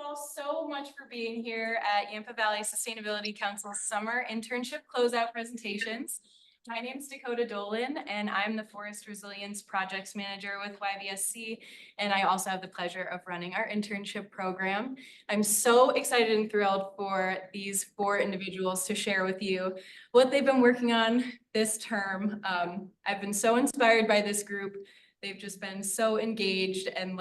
all so much for being here at Yampa Valley Sustainability Council's summer internship closeout presentations. My name is Dakota Dolan, and I'm the Forest Resilience Projects Manager with YVSC, and I also have the pleasure of running our internship program. I'm so excited and thrilled for these 4 individuals to share with you what they've been working on this term. I've been so inspired by this group. They've just been so engaged and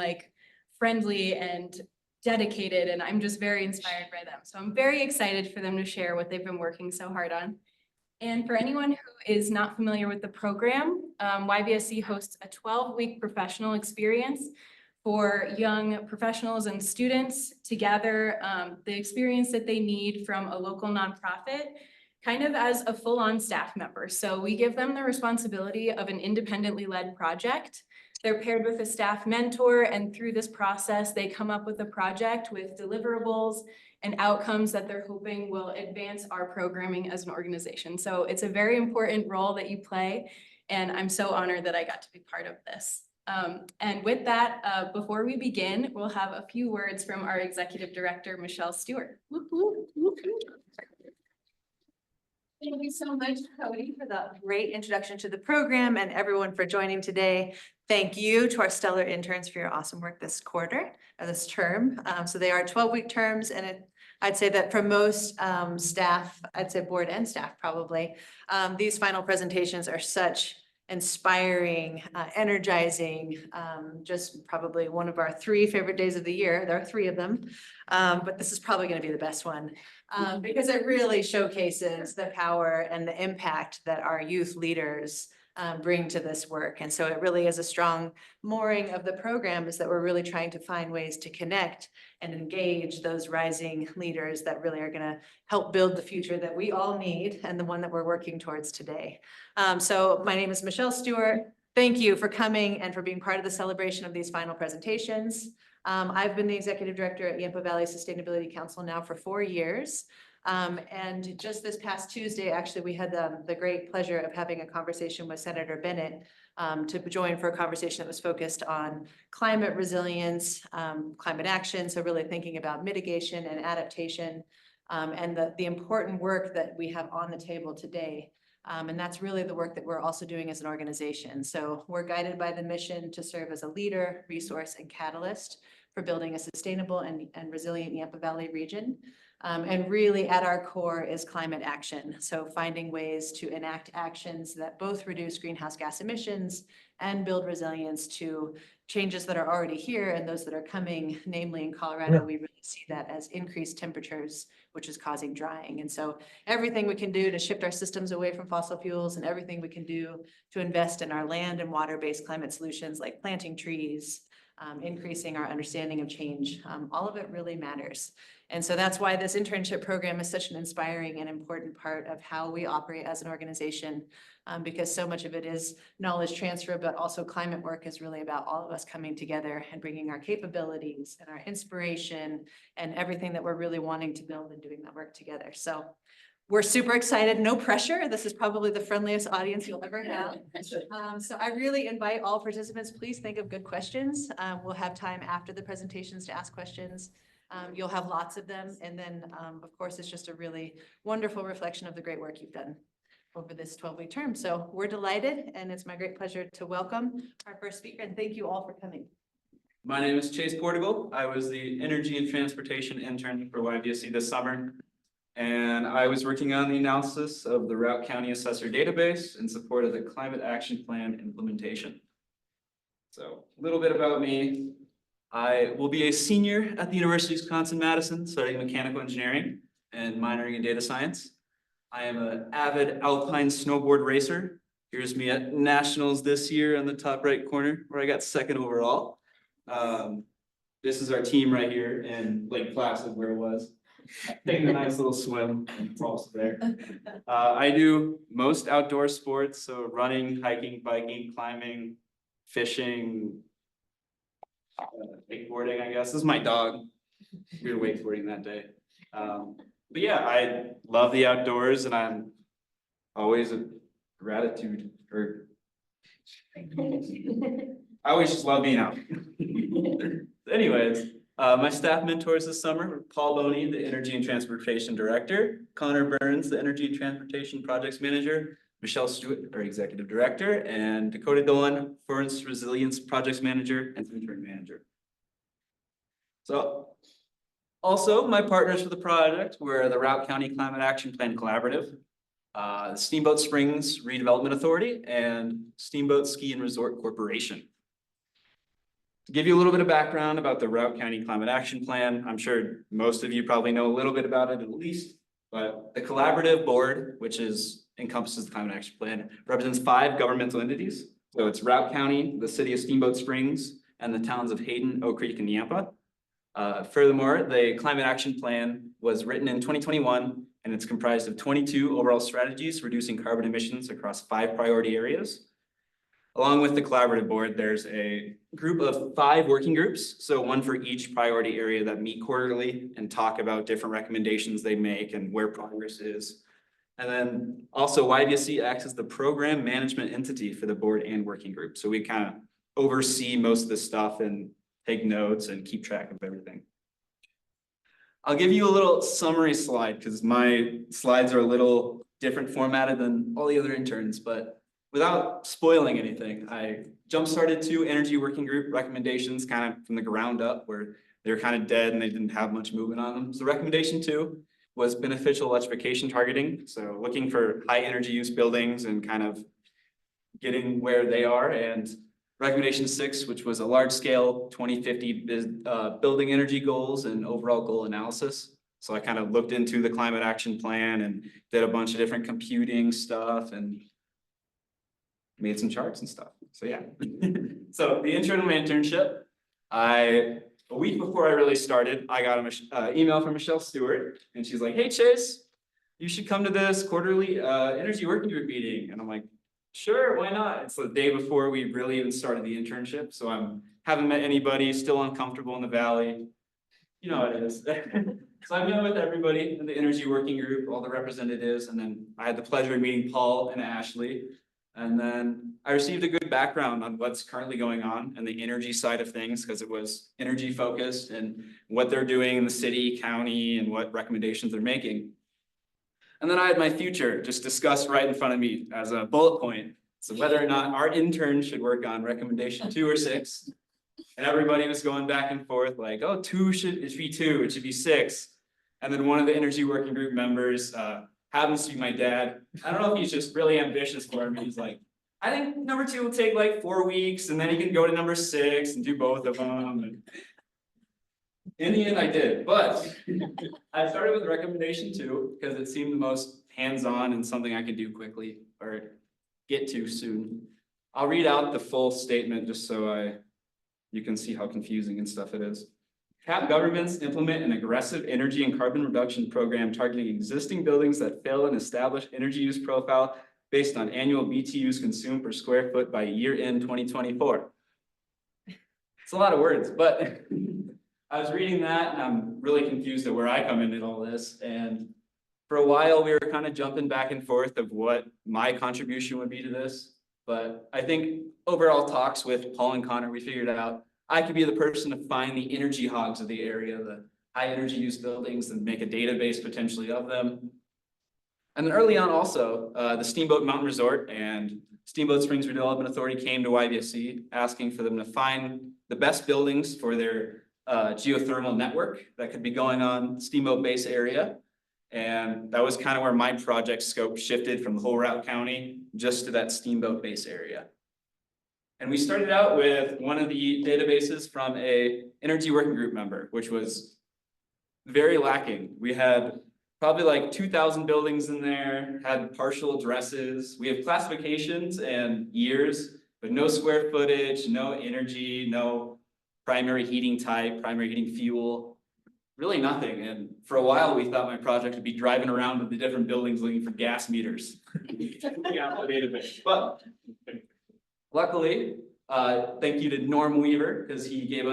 friendly and dedicated, and I'm just very inspired by them. So I'm very excited for them to share what they've been working so hard on. And for anyone who is not familiar with the program, YVSC hosts a 12-week professional experience for young professionals and students to gather the experience that they need from a local nonprofit, kind of as a full-on staff member. So we give them the responsibility of an independently led project. They're paired with a staff mentor, and through this process, they come up with a project with deliverables and outcomes that they're hoping will advance our programming as an organization. So it's a very important role that you play, and I'm so honored that I got to be part of this. And with that, before we begin, we'll have a few words from our Executive Director, Michelle Stewart. Thank you so much, Cody, for the great introduction to the program and everyone for joining today. Thank you to our stellar interns for your awesome work this quarter, or this term. So they are 12-week terms, and I'd say that for most staff, I'd say board and staff probably, these final presentations are such inspiring, energizing, just probably one of our 3 favorite days of the year. There are 3 of them, but this is probably going to be the best one because it really showcases the power and the impact that our youth leaders bring to this work. And so it really is a strong mooring of the program, is that we're really trying to find ways to connect and engage those rising leaders that really are going to help build the future that we all need and the one that we're working towards today. So my name is Michelle Stewart. Thank you for coming and for being part of the celebration of these final presentations. I've been the Executive Director at Yampa Valley Sustainability Council now for 4 years. And just this past Tuesday, actually, we had the great pleasure of having a conversation with Senator Bennett to join for a conversation that was focused on climate resilience, climate action. So really thinking about mitigation and adaptation and the important work that we have on the table today. And that's really the work that we're also doing as an organization. So we're guided by the mission to serve as a leader, resource, and catalyst for building a sustainable and resilient Yampa Valley region. And really at our core is climate action. So finding ways to enact actions that both reduce greenhouse gas emissions and build resilience to changes that are already here and those that are coming, namely in Colorado, we really see that as increased temperatures, which is causing drying. And so everything we can do to shift our systems away from fossil fuels and everything we can do to invest in our land and water-based climate solutions like planting trees, increasing our understanding of change, all of it really matters. And so that's why this internship program is such an inspiring and important part of how we operate as an organization, because so much of it is knowledge transfer, but also climate work is really about all of us coming together and bringing our capabilities and our inspiration and everything that we're really wanting to build and doing that work together. So we're super excited, no pressure. This is probably the friendliest audience you'll ever have. So I really invite all participants, please think of good questions. We'll have time after the presentations to ask questions. You'll have lots of them. And then, of course, it's just a really wonderful reflection of the great work you've done over this 12-week term. So we're delighted, and it's my great pleasure to welcome our first speaker, and thank you all for coming. My name is Chase Podurgiel. I was the Energy and Transportation intern for YVSC this summer, and I was working on the analysis of the Routt County Assessor Database in support of the Climate Action Plan implementation. So a little bit about me. I will be a senior at the University of Wisconsin-Madison, studying mechanical engineering and minoring in data science. I am an avid alpine snowboard racer. Here's me at nationals this year in the top right corner, where I got 2nd overall. This is our team right here in Lake Placid, where it was. Taking a nice little swim, and it's also there. I do most outdoor sports, so running, hiking, biking, climbing, fishing, wakeboarding, I guess. This is my dog. We were wakeboarding that day. But yeah, I love the outdoors, and I'm always a gratitude, or I always just love being out. Anyways, My staff mentors this summer were Paul Boney, the Energy and Transportation Director, Connor Burns, the Energy and Transportation Projects Manager, Michelle Stewart, our Executive Director, and Dakota Dolan, Forest Resilience Projects Manager and Intern Manager. So also my partners for the project were the Routt County Climate Action Plan Collaborative, the Steamboat Springs Redevelopment Authority, and Steamboat Ski and Resort Corporation. To give you a little bit of background about the Routt County Climate Action Plan, I'm sure most of you probably know a little bit about it at least, but the collaborative board, which encompasses the Climate Action Plan, represents 5 governmental entities. So it's Routt County, the city of Steamboat Springs, and the towns of Hayden, Oak Creek, and Yampa. Furthermore, the Climate Action Plan was written in 2021, and it's comprised of 22 overall strategies reducing carbon emissions across 5 priority areas. Along with the collaborative board, there's a group of 5 working groups, so one for each priority area that meet quarterly and talk about different recommendations they make and where progress is. And then also YVSC acts as the program management entity for the board and working group. So we kind of oversee most of the stuff and take notes and keep track of everything. I'll give you a little summary slide because my slides are a little different formatted than all the other interns, but without spoiling anything, I jump-started 2 energy working group recommendations kind of from the ground up where they're kind of dead and they didn't have much movement on them. So recommendation 2 was beneficial electrification targeting. So looking for high energy use buildings and kind of getting where they are. And recommendation 6, which was a large scale 2050 building energy goals and overall goal analysis. So I kind of looked into the climate action plan and did a bunch of different computing stuff and made some charts and stuff. So yeah. So the intern of my internship, a week before I really started, I got an email from Michelle Stewart, and she's like, "Hey Chase, you should come to this quarterly energy working group meeting." And I'm like, "Sure, why not?" It's the day before we really even started the internship, so I haven't met anybody, still uncomfortable in the valley. You know how it is. So I met with everybody in the energy working group, all the representatives, and then I had the pleasure of meeting Paul and Ashley. And then I received a good background on what's currently going on and the energy side of things because it was energy focused and what they're doing in the city, county, and what recommendations they're making. And then I had my future just discussed right in front of me as a bullet point. So whether or not our intern should work on recommendation 2 or 6. And everybody was going back and forth like, oh, it should be 2, it should be 6. And then one of the energy working group members happens to be my dad. I don't know if he's just really ambitious for me. He's like, I think number 2 will take like 4 weeks and then he can go to number 6 and do both of them. And in the end I did, but I started with recommendation 2 because it seemed the most hands-on and something I could do quickly or get to soon. I'll read out the full statement just so you can see how confusing and stuff it is. Cap governments implement an aggressive energy and carbon reduction program targeting existing buildings that fail an established energy use profile based on annual BTUs consumed per square foot by year-end 2024. It's a lot of words, but I was reading that and I'm really confused at where I come in all this. And for a while, we were kind of jumping back and forth of what my contribution would be to this. But I think overall talks with Paul and Connor, we figured out I could be the person to find the energy hogs of the area, the high energy use buildings, and make a database potentially of them. And then early on also, the Steamboat Mountain Resort and Steamboat Springs Redevelopment Authority came to YVSC asking for them to find the best buildings for their geothermal network that could be going on Steamboat Base area. And that was kind of where my project scope shifted from the whole Routt County just to that Steamboat Base area. And we started out with one of the databases from a energy working group member, which was very lacking. We had probably like 2,000 buildings in there, had partial addresses. We have classifications and years, but no square footage, no energy, no primary heating type, primary heating fuel, really nothing. And for a while, we thought my project would be driving around to the different buildings looking for gas meters. Database. But luckily, thank you to Norm Weaver, because he gave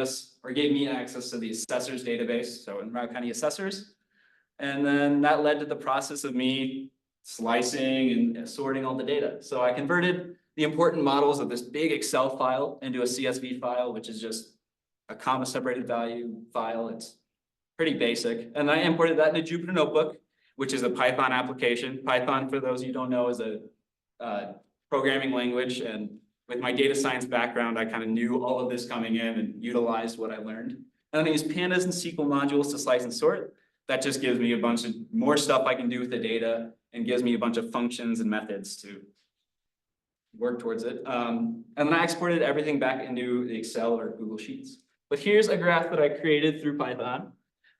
me access to the assessors database, so in Routt County assessors. And then that led to the process of me slicing and sorting all the data. So I converted the important models of this big Excel file into a CSV file, which is just a comma separated value file. It's pretty basic. And I imported that into Jupyter Notebook, which is a Python application. Python, for those of you who don't know, is a programming language. And with my data science background, I kind of knew all of this coming in and utilized what I learned. And then I use pandas and SQL modules to slice and sort. That just gives me a bunch of more stuff I can do with the data and gives me a bunch of functions and methods to work towards it. And then I exported everything back into the Excel or Google Sheets. But here's a graph that I created through Python.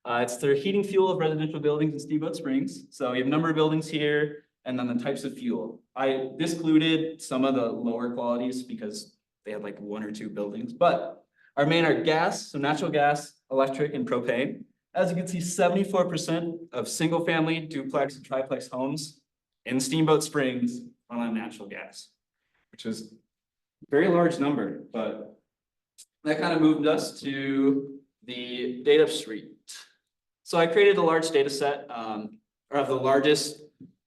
It's the heating fuel of residential buildings in Steamboat Springs. So we have a number of buildings here and then the types of fuel. I discluded some of the lower qualities because they had like 1 or 2 buildings, but our main are gas, so natural gas, electric, and propane. As you can see, 74% of single family, duplex, and triplex homes in Steamboat Springs run on natural gas, which is a very large number, but that kind of moved us to the data suite. So I created a large data set of the largest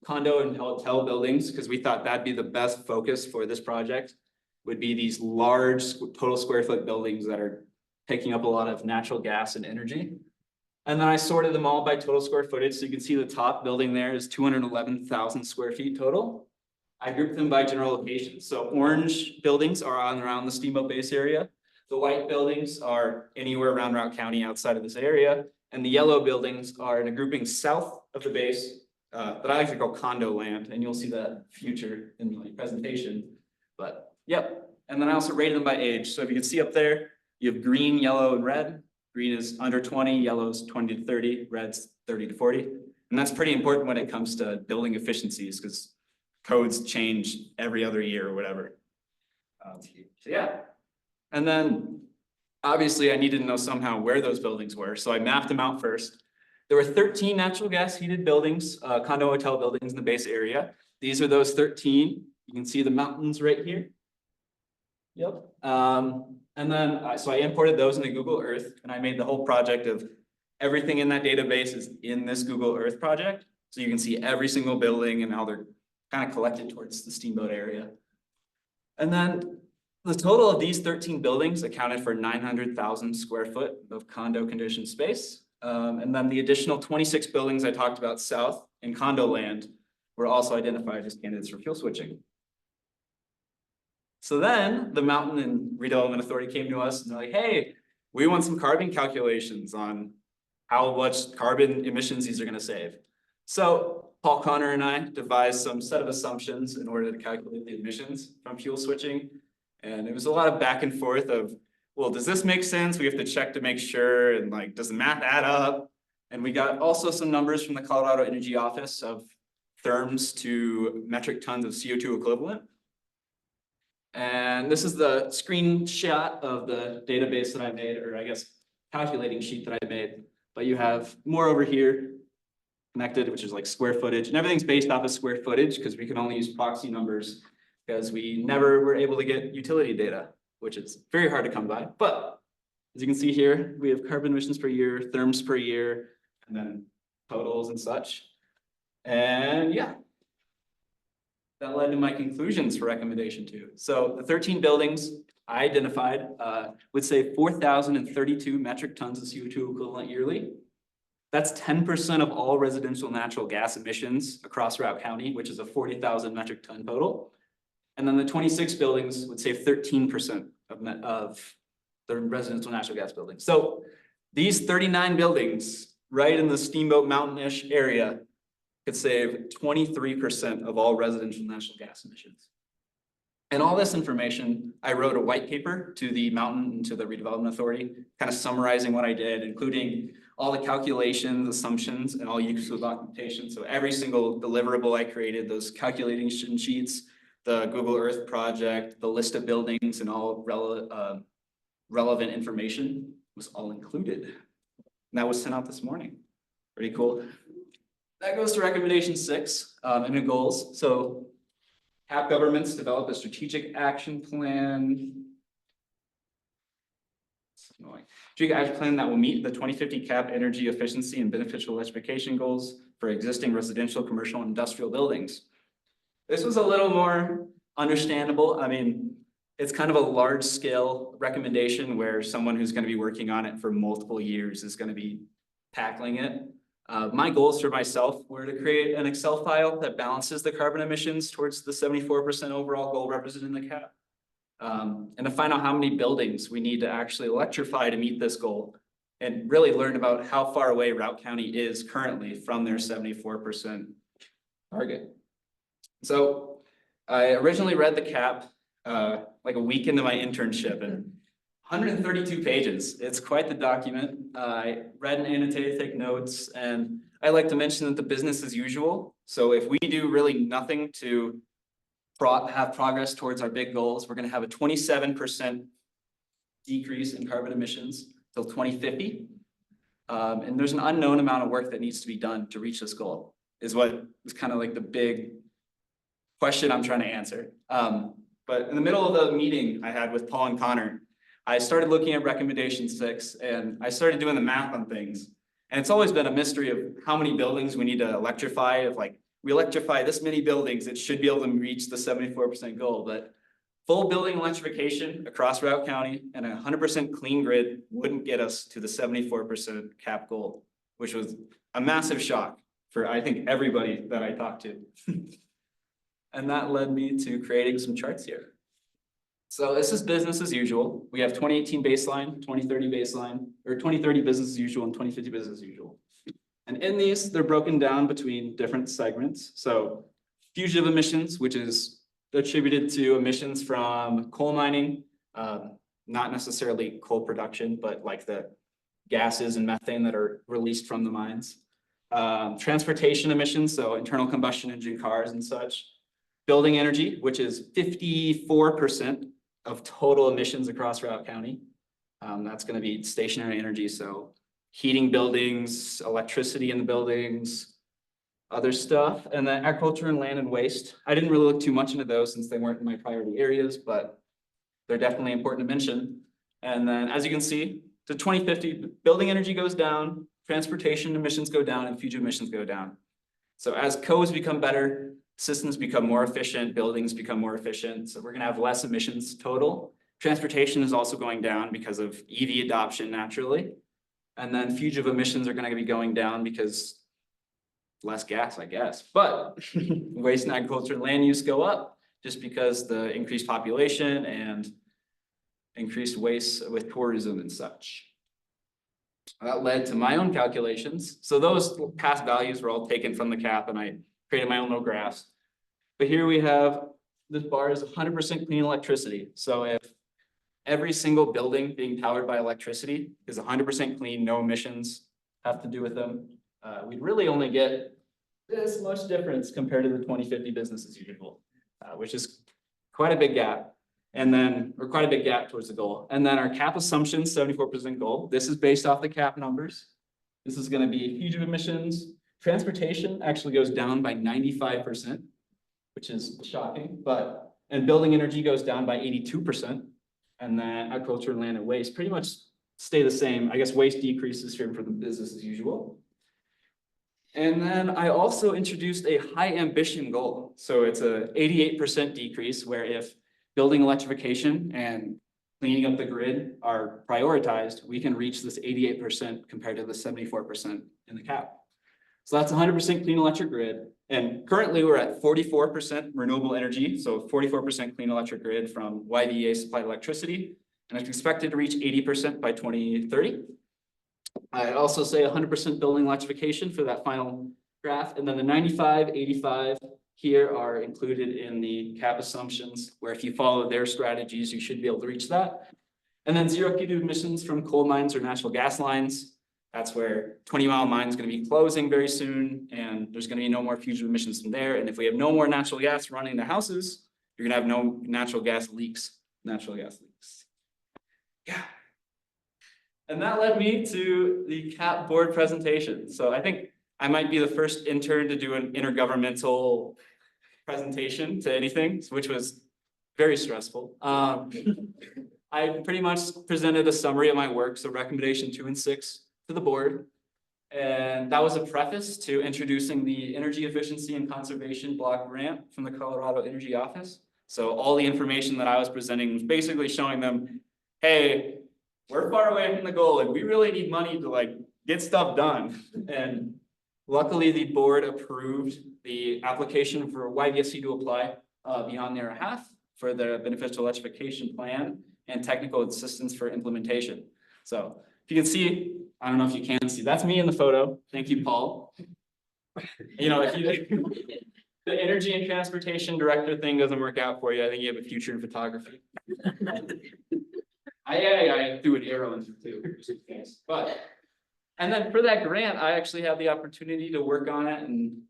condo and hotel buildings because we thought that'd be the best focus for this project, would be these large total square foot buildings that are taking up a lot of natural gas and energy. And then I sorted them all by total square footage. So you can see the top building there is 211,000 square feet total. I grouped them by general location. So orange buildings are on around the Steamboat Base area. The white buildings are anywhere around Routt County outside of this area. And the yellow buildings are in a grouping south of the base that I like to call condo land. And you'll see that future in my presentation. But yep. And then I also rated them by age. So if you can see up there, you have green, yellow, and red. Green is under 20, yellow is 20 to 30, red's 30 to 40. And that's pretty important when it comes to building efficiencies because codes change every other year or whatever. So yeah. And then obviously I needed to know somehow where those buildings were. So I mapped them out first. There were 13 natural gas heated buildings, condo hotel buildings in the base area. These are those 13. You can see the mountains right here. Yep. And then, so I imported those into Google Earth and I made the whole project of everything in that database is in this Google Earth project. So you can see every single building and how they're kind of collected towards the Steamboat area. And then the total of these 13 buildings accounted for 900,000 square foot of condo conditioned space. And then the additional 26 buildings I talked about south in condo land were also identified as candidates for fuel switching. So then the Mountain and Redevelopment Authority came to us and they're like, hey, we want some carbon calculations on how much carbon emissions these are going to save. So Paul Connor and I devised some set of assumptions in order to calculate the emissions from fuel switching. And it was a lot of back and forth of, well, does this make sense? We have to check to make sure. And like, does the math add up? And we got also some numbers from the Colorado Energy Office of therms to metric tons of CO2 equivalent. And this is the screenshot of the database that I made, or I guess calculating sheet that I made. But you have more over here connected, which is like square footage. And everything's based off of square footage because we can only use proxy numbers because we never were able to get utility data, which is very hard to come by. But as you can see here, we have carbon emissions per year, therms per year, and then totals and such. And yeah. That led to my conclusions for recommendation 2. So the 13 buildings I identified would save 4,032 metric tons of CO2 equivalent yearly. That's 10% of all residential natural gas emissions across Routt County, which is a 40,000 metric ton total. And then the 26 buildings would save 13% of the residential natural gas buildings. So these 39 buildings right in the Steamboat Mountain-ish area could save 23% of all residential natural gas emissions. And all this information, I wrote a white paper to the Mountain and to the Redevelopment Authority, kind of summarizing what I did, including all the calculations, assumptions, and all useful documentation. So every single deliverable I created, those calculation sheets, the Google Earth project, the list of buildings, and all relevant information was all included. And that was sent out this morning. Pretty cool. That goes to recommendation 6 and the goals. So have governments develop a strategic action plan. Strategic action plan that will meet the 2050 cap energy efficiency and beneficial electrification goals for existing residential, commercial, and industrial buildings. This was a little more understandable. I mean, it's kind of a large scale recommendation where someone who's going to be working on it for multiple years is going to be tackling it. My goals for myself were to create an Excel file that balances the carbon emissions towards the 74% overall goal represented in the cap. And to find out how many buildings we need to actually electrify to meet this goal and really learn about how far away Routt County is currently from their 74% target. So I originally read the cap like a week into my internship and 132 pages. It's quite the document. I read and annotated, take notes, and I like to mention that the business as usual. So if we do really nothing to have progress towards our big goals, we're going to have a 27% decrease in carbon emissions till 2050. And there's an unknown amount of work that needs to be done to reach this goal, is what is kind of like the big question I'm trying to answer. But in the middle of the meeting I had with Paul and Connor, I started looking at recommendation 6 and I started doing the math on things. And it's always been a mystery of how many buildings we need to electrify. If like we electrify this many buildings, it should be able to reach the 74% goal. But full building electrification across Routt County and 100% clean grid wouldn't get us to the 74% cap goal, which was a massive shock for I think everybody that I talked to. And that led me to creating some charts here. So this is business as usual. We have 2018 baseline, 2030 baseline, or 2030 business as usual and 2050 business as usual. And in these, they're broken down between different segments. So fugitive emissions, which is attributed to emissions from coal mining, not necessarily coal production, but like the gases and methane that are released from the mines. Transportation emissions, so internal combustion engine cars and such. Building energy, which is 54% of total emissions across Routt County. That's going to be stationary energy, so heating buildings, electricity in the buildings, other stuff. And then agriculture and land and waste. I didn't really look too much into those since they weren't in my priority areas, but they're definitely important to mention. And then as you can see, to 2050, building energy goes down, transportation emissions go down, and fugitive emissions go down. So as codes become better, systems become more efficient, buildings become more efficient. So we're going to have less emissions total. Transportation is also going down because of EV adoption naturally. And then fugitive emissions are going to be going down because less gas, I guess. But waste and agriculture and land use go up just because the increased population and increased waste with tourism and such. That led to my own calculations. So those past values were all taken from the cap and I created my own little graphs. But here we have, this bar is 100% clean electricity. So if every single building being powered by electricity is 100% clean, no emissions have to do with them, we'd really only get this much difference compared to the 2050 business as usual, which is quite a big gap. And then, or quite a big gap towards the goal. And then our cap assumption, 74% goal. This is based off the cap numbers. This is going to be fugitive emissions. Transportation actually goes down by 95%, which is shocking, and building energy goes down by 82%. And then agriculture, land and waste pretty much stay the same. I guess waste decreases here for the business as usual. And then I also introduced a high ambition goal. So it's a 88% decrease where if building electrification and cleaning up the grid are prioritized, we can reach this 88% compared to the 74% in the cap. So that's 100% clean electric grid. And currently we're at 44% renewable energy. So 44% clean electric grid from YVA supplied electricity. And it's expected to reach 80% by 2030. I'd also say 100% building electrification for that final graph. And then the 95, 85 here are included in the cap assumptions, where if you follow their strategies, you should be able to reach that. And then zero fugitive emissions from coal mines or natural gas lines. That's where 20-mile mine is going to be closing very soon, and there's going to be no more fugitive emissions from there. And if we have no more natural gas running the houses, you're going to have no natural gas leaks. Yeah. And that led me to the CAP board presentation. So I think I might be the first intern to do an intergovernmental presentation to anything, which was very stressful. I pretty much presented a summary of my work, so recommendation 2 and 6 to the board. And that was a preface to introducing the Energy Efficiency and Conservation Block Grant from the Colorado Energy Office. So all the information that I was presenting was basically showing them, hey, we're far away from the goal and we really need money to like get stuff done. And luckily the board approved the application for YVSC to apply beyond their half for the beneficial electrification plan and technical assistance for implementation. So if you can see, I don't know if you can see, that's me in the photo. Thank you, Paul. You know, if you the energy and transportation director thing doesn't work out for you, I think you have a future in photography. I threw an arrow into it too, just in case. But, and then for that grant, I actually had the opportunity to work on it and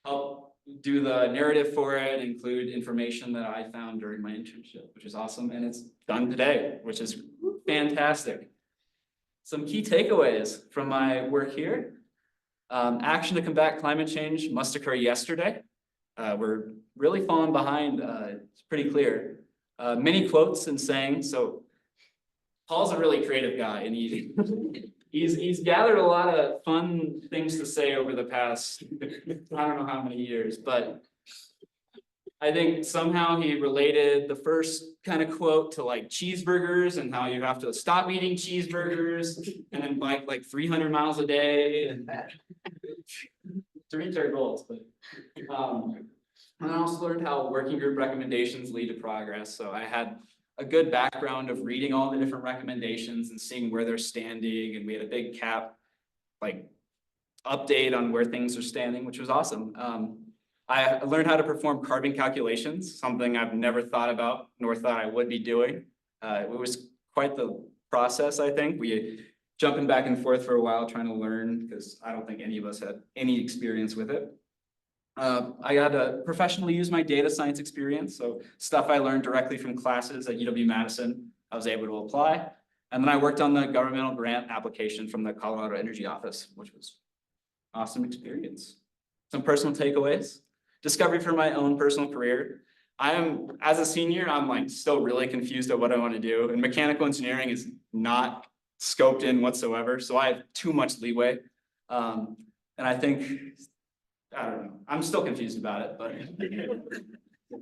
help do the narrative for it, include information that I found during my internship, which is awesome. And it's done today, which is fantastic. Some key takeaways from my work here. Action to combat climate change must occur yesterday. We're really falling behind. It's pretty clear. Many quotes and sayings. So Paul's a really creative guy, and he's gathered a lot of fun things to say over the past, I don't know how many years, but I think somehow he related the first kind of quote to like cheeseburgers and how you have to stop eating cheeseburgers and then bike like 300 miles a day and to reach our goals. But and I also learned how working group recommendations lead to progress. So I had a good background of reading all the different recommendations and seeing where they're standing. And we had a big cap like update on where things are standing, which was awesome. I learned how to perform carbon calculations, something I've never thought about nor thought I would be doing. It was quite the process, I think. We jumping back and forth for a while trying to learn because I don't think any of us had any experience with it. I got to professionally use my data science experience. So stuff I learned directly from classes at UW-Madison, I was able to apply. And then I worked on the governmental grant application from the Colorado Energy Office, which was an awesome experience. Some personal takeaways. Discovery for my own personal career. As a senior, I'm like still really confused at what I want to do. And mechanical engineering is not scoped in whatsoever. So I have too much leeway. And I think, I don't know, I'm still confused about it, but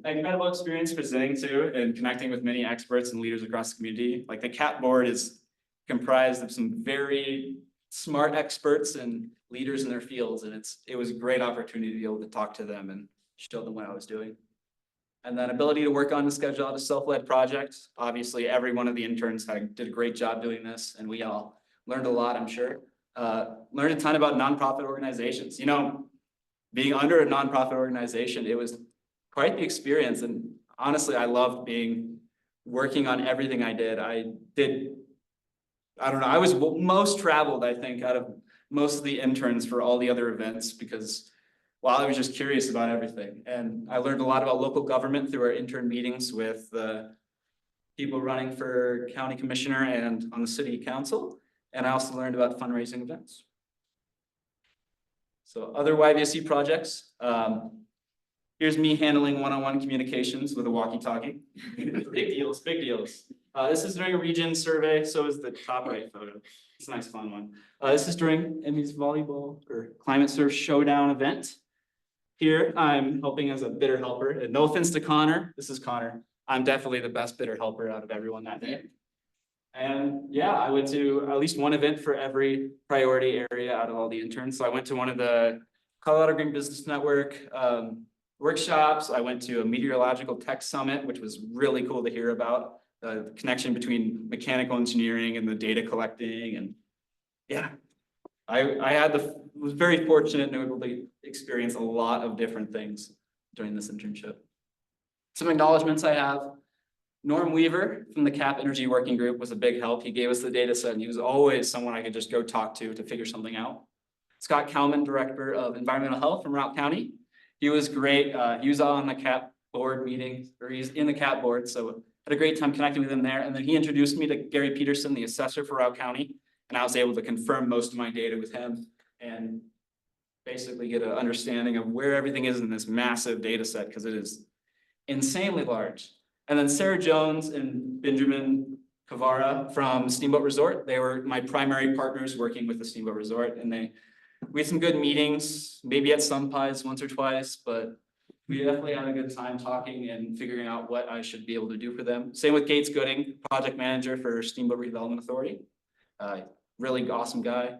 incredible experience presenting to and connecting with many experts and leaders across the community. Like the CAP board is comprised of some very smart experts and leaders in their fields. And it was a great opportunity to be able to talk to them and show them what I was doing. And then ability to work on and schedule out a self-led project. Obviously, every one of the interns did a great job doing this, and we all learned a lot, I'm sure. Learned a ton about nonprofit organizations. You know, being under a nonprofit organization, it was quite the experience. And honestly, I loved working on everything I did. I don't know, I was most traveled, I think, out of most of the interns for all the other events because, well, I was just curious about everything. And I learned a lot about local government through our intern meetings with the people running for county commissioner and on the city council. And I also learned about fundraising events. So other YVSC projects. Here's me handling one-on-one communications with a walkie-talkie. Big deals, big deals. This is during a region survey, so is the top right photo. It's a nice fun one. This is during Emmy's volleyball or climate surf showdown event. Here, I'm helping as a bidder helper. And no offense to Connor, this is Connor. I'm definitely the best bidder helper out of everyone that day. And yeah, I went to at least one event for every priority area out of all the interns. So I went to one of the Colorado Green Business Network workshops. I went to a meteorological tech summit, which was really cool to hear about the connection between mechanical engineering and the data collecting. And yeah, I was very fortunate and able to experience a lot of different things during this internship. Some acknowledgements I have. Norm Weaver from the CAP Energy Working Group was a big help. He gave us the data set and he was always someone I could just go talk to figure something out. Scott Kalman, Director of Environmental Health from Routt County. He was great. He was on the CAP board meeting, or he's in the CAP board, so had a great time connecting with him there. And then he introduced me to Gary Peterson, the assessor for Routt County, and I was able to confirm most of my data with him and basically get an understanding of where everything is in this massive data set, because it is insanely large. And then Sarah Jones and Benjamin Kavara from Steamboat Resort, they were my primary partners working with the Steamboat Resort, and we had some good meetings, maybe at Sun Pies once or twice, but We definitely had a good time talking and figuring out what I should be able to do for them. Same with Gates Gooding, project manager for Steamboat Redevelopment Authority. Really awesome guy.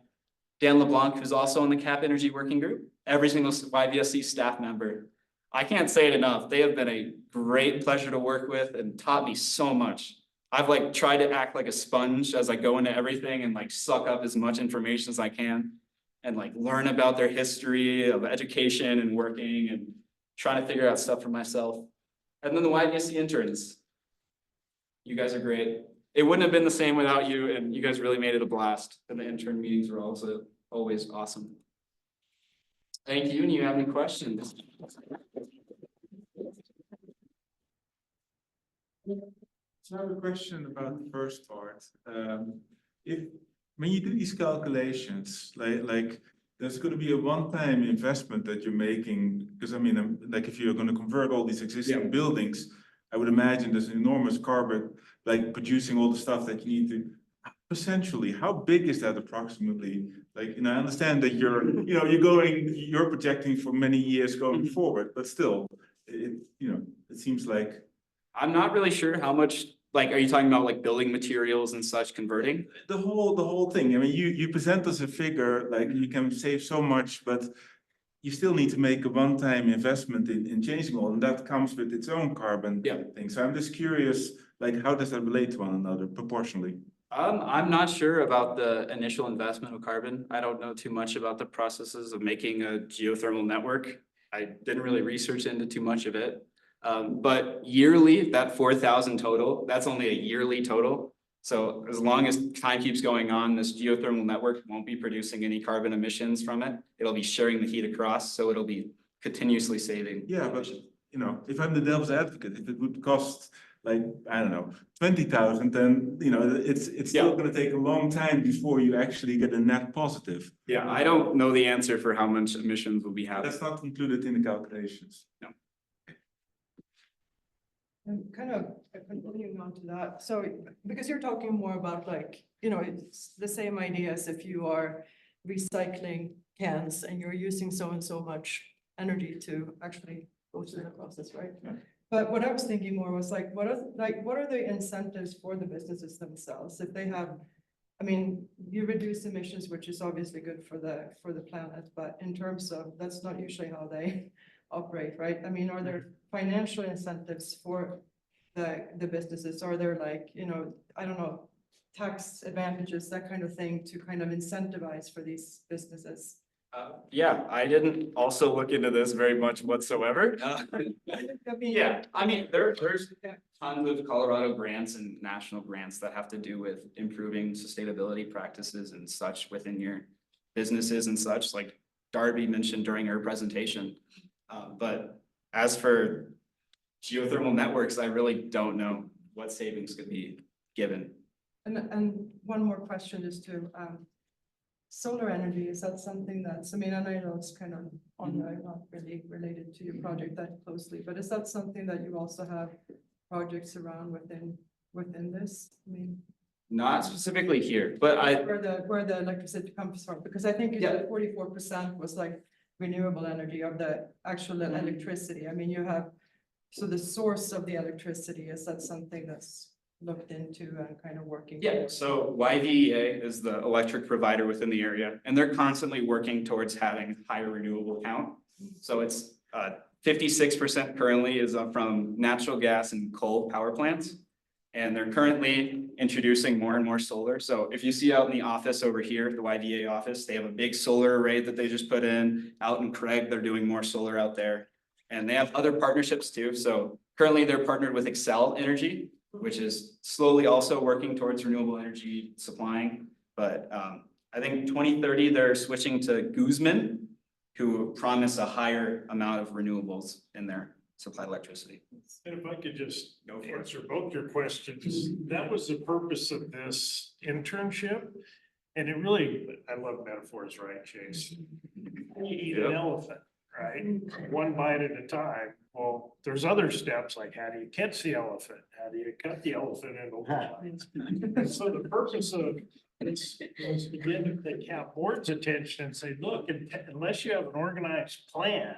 Dan LeBlanc, who's also on the CAP Energy Working Group, every single YVSC staff member. I can't say it enough. They have been a great pleasure to work with and taught me so much. I've like tried to act like a sponge as I go into everything and like suck up as much information as I can and like learn about their history of education and working and trying to figure out stuff for myself. And then the YVSC interns. You guys are great. It wouldn't have been the same without you, and you guys really made it a blast. And the intern meetings were also always awesome. Thank you, and you have any questions? So I have a question about the first part. If when you do these calculations, like there's going to be a one-time investment that you're making, because I mean, like if you're going to convert all these existing buildings, I would imagine there's an enormous carbon, like producing all the stuff that you need to. Essentially, how big is that approximately? Like, I understand that you're projecting for many years going forward, but still, it seems like. I'm not really sure how much, like, are you talking about like building materials and such converting? The whole thing. I mean, you present us a figure, like you can save so much, but you still need to make a one-time investment in changing all, and that comes with its own carbon thing. So I'm just curious, like, how does that relate to one another proportionally? I'm not sure about the initial investment of carbon. I don't know too much about the processes of making a geothermal network. I didn't really research into too much of it. But yearly, that 4,000 total, that's only a yearly total. So as long as time keeps going on, this geothermal network won't be producing any carbon emissions from it. It'll be sharing the heat across, so it'll be continuously saving. Yeah, but if I'm the devil's advocate, if it would cost like, I don't know, 20,000, then it's still going to take a long time before you actually get a net positive. Yeah, I don't know the answer for how much emissions will be having. That's not included in the calculations. No. And kind of continuing on to that, so because you're talking more about like, it's the same idea as if you are recycling cans and you're using so and so much energy to actually go through the process, right? Yeah. But what I was thinking more was like, what are the incentives for the businesses themselves? If they have, I mean, you reduce emissions, which is obviously good for the planet, but in terms of, that's not usually how they operate, right? I mean, are there financial incentives for the businesses? Are there like, I don't know, tax advantages, that kind of thing to kind of incentivize for these businesses? Yeah, I didn't also look into this very much whatsoever. Yeah, I mean, there's tons of Colorado grants and national grants that have to do with improving sustainability practices and such within your businesses and such, like Darby mentioned during her presentation. But as for geothermal networks, I really don't know what savings could be given. And one more question is to solar energy. Is that something that's, I mean, and I know it's kind of not really related to your project that closely, but is that something that you also have projects around within this? I mean, not specifically here, but where the electricity comes from, because I think you said 44% was like renewable energy of the actual electricity. I mean, you have, so the source of the electricity, is that something that's looked into and kind of working? Yeah, so YVEA is the electric provider within the area, and they're constantly working towards having higher renewable count. So it's 56% currently is from natural gas and coal power plants. And they're currently introducing more and more solar. So if you see out in the office over here, the YVA office, they have a big solar array that they just put in. Out in Craig, they're doing more solar out there. And they have other partnerships too. So currently they're partnered with Excel Energy, which is slowly also working towards renewable energy supplying. But I think 2030, they're switching to Guzman, who promise a higher amount of renewables in their supply electricity. And if I could just answer both your questions, that was the purpose of this internship. And it really, I love metaphors, right, Chase? You eat an elephant, right? One bite at a time. Well, there's other steps, like how do you catch the elephant? How do you cut the elephant into lines? And so the purpose of this was to get the CAP board's attention and say, look, unless you have an organized plan,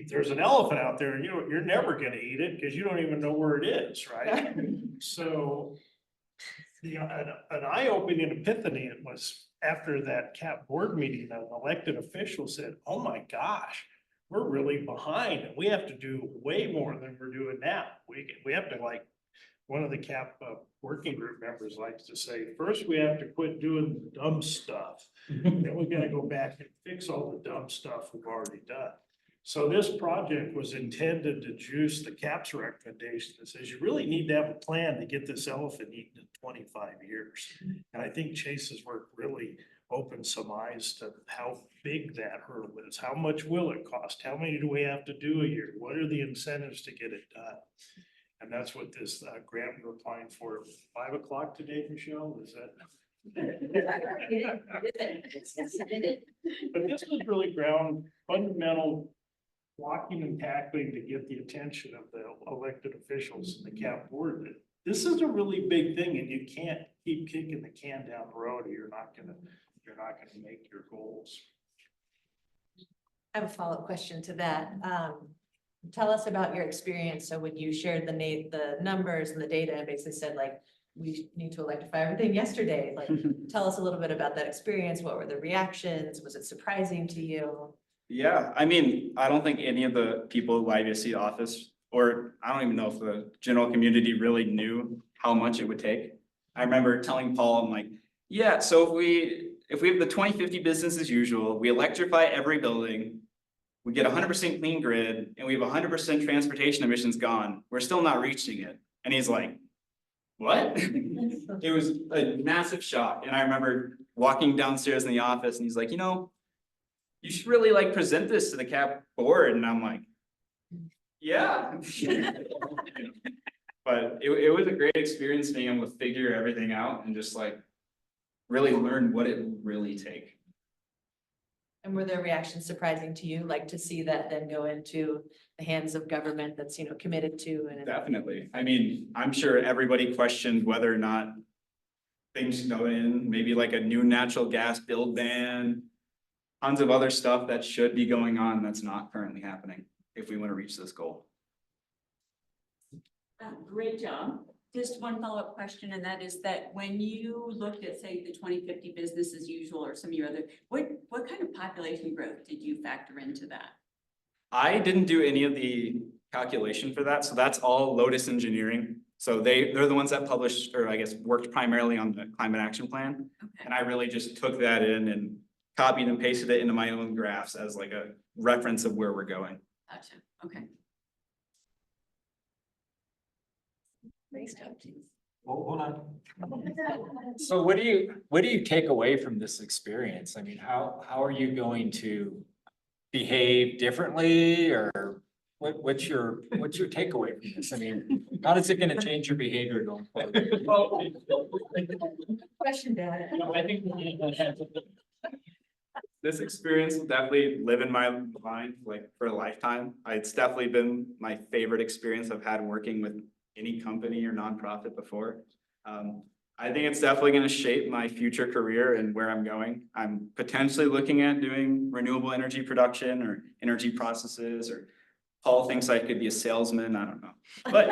there's an elephant out there and you're never gonna eat it because you don't even know where it is, right? So an eye-opening epiphany, it was after that CAP board meeting, an elected official said, oh my gosh, we're really behind and we have to do way more than we're doing now. We have to, like, one of the CAP working group members likes to say, first we have to quit doing the dumb stuff. Then we gotta go back and fix all the dumb stuff we've already done. So this project was intended to juice the CAP's recommendation that says you really need to have a plan to get this elephant eaten in 25 years. And I think Chase's work really opened some eyes to how big that hurdle is. How much will it cost? How many do we have to do a year? What are the incentives to get it done? And that's what this grant we're applying for. 5 o'clock today, Michelle, is that? But this was really fundamental blocking and tackling to get the attention of the elected officials and the CAP board. This is a really big thing and you can't keep kicking the can down the road or you're not gonna make your goals. I have a follow-up question to that. Tell us about your experience. So when you shared the numbers and the data and basically said like, we need to electrify everything yesterday, like, tell us a little bit about that experience. What were the reactions? Was it surprising to you? Yeah, I mean, I don't think any of the people at YVSC office, or I don't even know if the general community really knew how much it would take. I remember telling Paul, I'm like, yeah, so if we have the 2050 business as usual, we electrify every building, we get 100% clean grid, and we have 100% transportation emissions gone, we're still not reaching it. And he's like, what? It was a massive shock. And I remember walking downstairs in the office and he's like, you should really like present this to the CAP board. And I'm like, yeah. But it was a great experience being able to figure everything out and just like really learn what it would really take. And were their reactions surprising to you, like to see that then go into the hands of government that's, committed to? And Definitely. I mean, I'm sure everybody questioned whether or not things go in, maybe like a new natural gas build ban, tons of other stuff that should be going on that's not currently happening if we want to reach this goal. Great job. Just one follow-up question, and that is that when you looked at, say, the 2050 business as usual or some of your other, what kind of population growth did you factor into that? I didn't do any of the calculation for that, so that's all Lotus Engineering. So they're the ones that published, or I guess worked primarily on the climate action plan. Okay. And I really just took that in and copied and pasted it into my own graphs as like a reference of where we're going. Gotcha. Okay. Nice job, Chase. Well, hold on. So what do you take away from this experience? I mean, how are you going to behave differently, or what's your takeaway from this? I mean, how is it gonna change your behavior going forward? Question, Dad. I think this experience will definitely live in my mind like for a lifetime. It's definitely been my favorite experience I've had working with any company or nonprofit before. I think it's definitely going to shape my future career and where I'm going. I'm potentially looking at doing renewable energy production or energy processes, or Paul thinks I could be a salesman. I don't know, but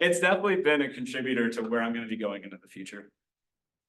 it's definitely been a contributor to where I'm going to be going into the future.